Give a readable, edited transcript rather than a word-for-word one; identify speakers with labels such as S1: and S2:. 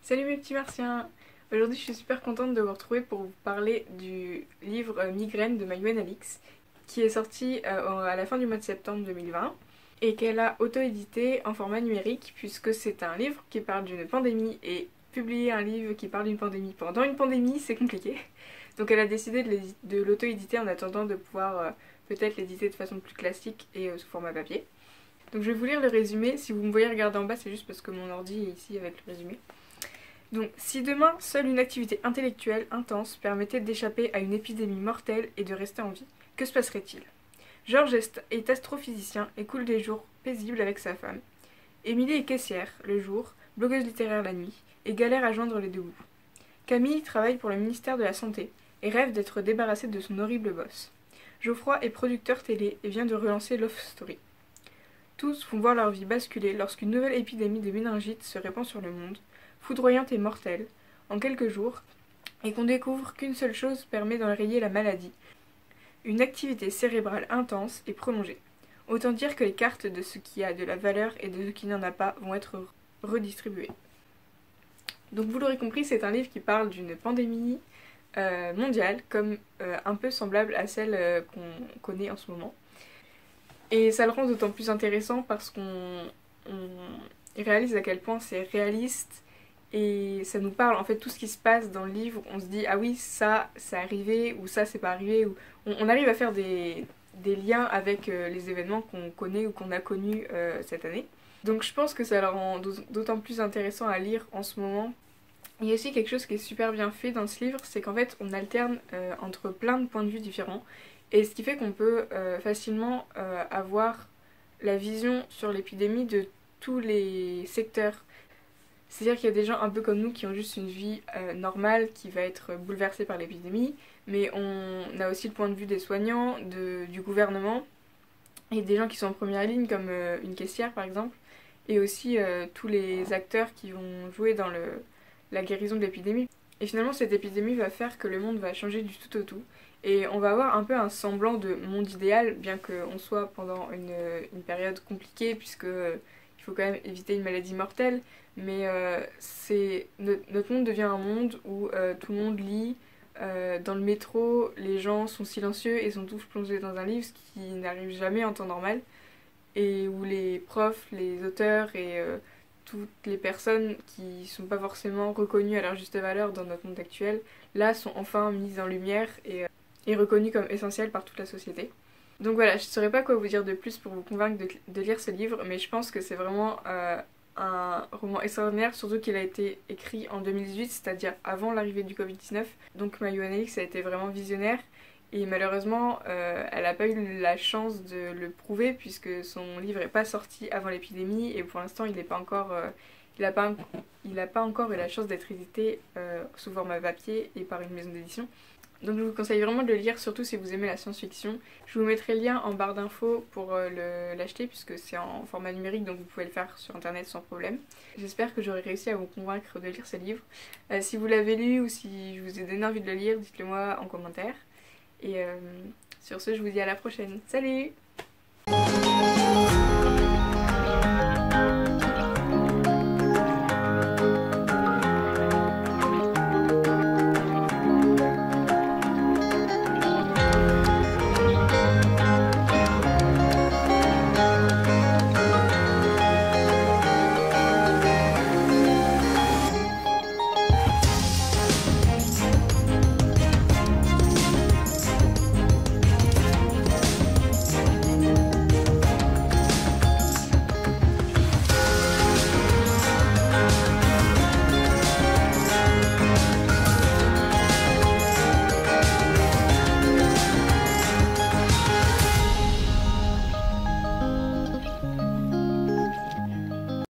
S1: Salut mes petits martiens! Aujourd'hui je suis super contente de vous retrouver pour vous parler du livre Migraine de Maïwenn Alix qui est sorti à la fin du mois de septembre 2020 et qu'elle a auto-édité en format numérique puisque c'est un livre qui parle d'une pandémie et publier un livre qui parle d'une pandémie pendant une pandémie c'est compliqué. Donc elle a décidé de l'auto-éditer en attendant de pouvoir peut-être l'éditer de façon plus classique et sous format papier. Donc je vais vous lire le résumé, si vous me voyez regarder en bas c'est juste parce que mon ordi est ici avec le résumé. Donc, si demain, seule une activité intellectuelle intense permettait d'échapper à une épidémie mortelle et de rester en vie, que se passerait-il? Georges est astrophysicien et coule des jours paisibles avec sa femme. Émilie est caissière, le jour, blogueuse littéraire la nuit, et galère à joindre les deux bouts. Camille travaille pour le ministère de la Santé et rêve d'être débarrassée de son horrible boss. Geoffroy est producteur télé et vient de relancer Love Story. Tous vont voir leur vie basculer lorsqu'une nouvelle épidémie de méningite se répand sur le monde, foudroyante et mortelle, en quelques jours, et qu'on découvre qu'une seule chose permet d'enrayer la maladie, une activité cérébrale intense et prolongée. Autant dire que les cartes de ce qui a de la valeur et de ce qui n'en a pas vont être redistribuées. Donc vous l'aurez compris, c'est un livre qui parle d'une pandémie mondiale, comme un peu semblable à celle qu'on connaît en ce moment. Et ça le rend d'autant plus intéressant parce qu'on réalise à quel point c'est réaliste et ça nous parle en fait tout ce qui se passe dans le livre. On se dit ah oui ça c'est arrivé ou ça c'est pas arrivé ou on arrive à faire des liens avec les événements qu'on connaît ou qu'on a connus cette année. Donc je pense que ça le rend d'autant plus intéressant à lire en ce moment. Il y a aussi quelque chose qui est super bien fait dans ce livre, c'est qu'en fait on alterne entre plein de points de vue différents et ce qui fait qu'on peut facilement avoir la vision sur l'épidémie de tous les secteurs. C'est-à-dire qu'il y a des gens un peu comme nous qui ont juste une vie normale qui va être bouleversée par l'épidémie, mais on a aussi le point de vue des soignants, du gouvernement, et des gens qui sont en première ligne comme une caissière par exemple, et aussi tous les acteurs qui vont jouer dans la guérison de l'épidémie. Et finalement cette épidémie va faire que le monde va changer du tout au tout, et on va avoir un peu un semblant de monde idéal, bien qu'on soit pendant une période compliquée puisque il faut quand même éviter une maladie mortelle. Mais notre monde devient un monde où tout le monde lit. Dans le métro, les gens sont silencieux et sont tous plongés dans un livre, ce qui n'arrive jamais en temps normal. Et où les profs, les auteurs et toutes les personnes qui sont pas forcément reconnues à leur juste valeur dans notre monde actuel, là sont enfin mises en lumière et reconnues comme essentielles par toute la société. Donc voilà, je ne saurais pas quoi vous dire de plus pour vous convaincre de lire ce livre, mais je pense que c'est vraiment un roman extraordinaire, surtout qu'il a été écrit en 2018, c'est-à-dire avant l'arrivée du Covid-19. Donc Maïwenn Alix a été vraiment visionnaire et malheureusement elle n'a pas eu la chance de le prouver puisque son livre n'est pas sorti avant l'épidémie et pour l'instant il n'a pas encore eu la chance d'être édité sous format papier et par une maison d'édition. Donc je vous conseille vraiment de le lire, surtout si vous aimez la science-fiction. Je vous mettrai le lien en barre d'infos pour l'acheter puisque c'est en format numérique, donc vous pouvez le faire sur internet sans problème. J'espère que j'aurai réussi à vous convaincre de lire ce livre. Si vous l'avez lu ou si je vous ai donné envie de le lire, dites-le moi en commentaire. Et sur ce, je vous dis à la prochaine. Salut!